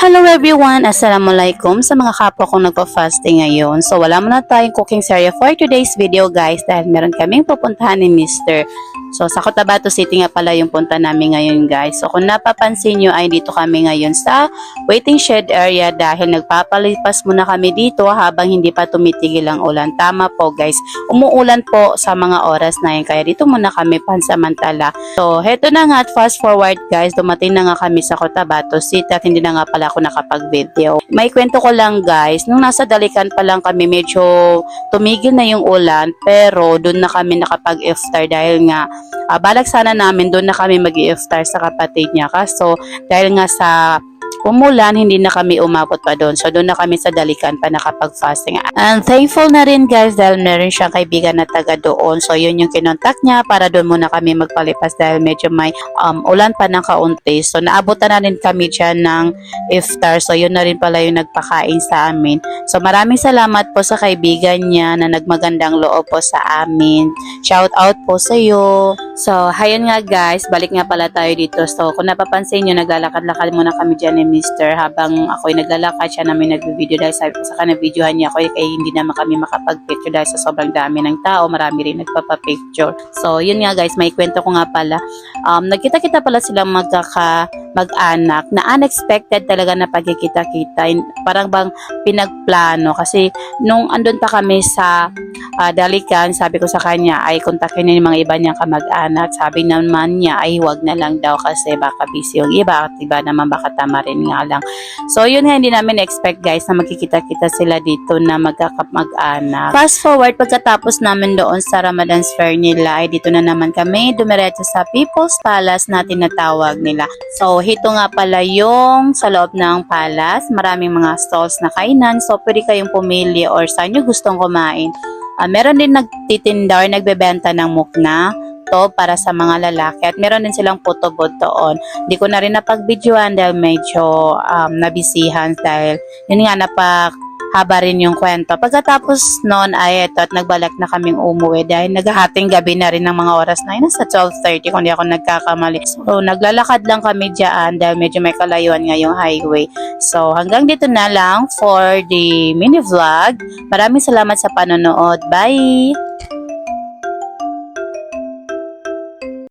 Hello everyone! Assalamualaikum sa mga kapwa kong nagpa-fasting ngayon. So wala muna tayong cooking serye for today's video guys dahil meron kaming pupuntahan ni Mr. So sa Cotabato City nga pala yung punta namin ngayon guys. So kung napapansin nyo ay dito kami ngayon sa waiting shed area dahil nagpapalipas muna kami dito habang hindi pa tumitigil ang ulan. Tama po guys, umuulan po sa mga oras na yun kaya dito muna kami pansamantala. So heto na nga at fast forward guys, dumating na nga kami sa Cotabato City at hindi na nga pala ako nakapag-video. May kwento ko lang guys, nung nasa Dalikan pa lang kami medyo tumigil na yung ulan pero doon na kami nakapag-iftar dahil nga balak sana namin doon na kami mag-iftar sa kapatid niya. Kaso dahil nga sa umulan, hindi na kami umabot pa doon. So, doon na kami sa Dalikan pa nakapag-fasting. And thankful na rin guys dahil meron siyang kaibigan na taga doon. So, yun yung kinontak niya para doon muna kami magpalipas dahil medyo may ulan pa ng kaunti. So, naabutan na rin kami dyan ng iftar. So, yun na rin pala yung nagpakain sa amin. So, maraming salamat po sa kaibigan niya na nagmagandang loob po sa amin. Shout out po sa iyo. So, hayun nga guys, balik nga pala tayo dito. So, kung napapansin nyo, naglalakad-lakad muna kami dyan ni Mr. Habang ako'y naglalakad, siya namin nag-video dahil sabi ko sa kanya, videohan niya ako kaya hindi naman kami makapag-picture dahil sa sobrang dami ng tao, marami rin nagpapapicture. So, yun nga guys, may kwento ko nga pala. Nagkita-kita pala silang mag-anak na unexpected talaga na pagkikita-kita. Parang bang pinagplano kasi nung andun pa kami sa Dalikan, sabi ko sa kanya ay kontakin niya yung mga iba niyang kamag-anak. Sabi naman niya ay wag na lang daw kasi baka busy yung iba at iba naman baka tama rin nga lang. So yun nga, hindi namin expect guys na magkikita-kita sila dito na magkakamag-anak. Fast forward, pagkatapos namin doon sa Ramadan Fair nila ay dito na naman kami dumiretso sa People's Palace na tinatawag nila. So hito nga pala yung sa loob ng palace, maraming mga stalls na kainan. So pwede kayong pumili or saan nyo gustong kumain. Meron din nagtitinda or nagbebenta ng mukna to para sa mga lalaki at meron din silang photo booth doon. Hindi ko na rin napag-videoan dahil medyo nabisihan dahil yun nga napahaba rin yung kwento. Pagkatapos noon ay eto at nagbalak na kaming umuwi dahil naghahating gabi na rin ng mga oras na yun. Nasa 12:30 kung di ako nagkakamali. So naglalakad lang kami dyan dahil medyo may kalayuan nga yung highway. So hanggang dito na lang for the mini vlog. Maraming salamat sa panonood. Bye!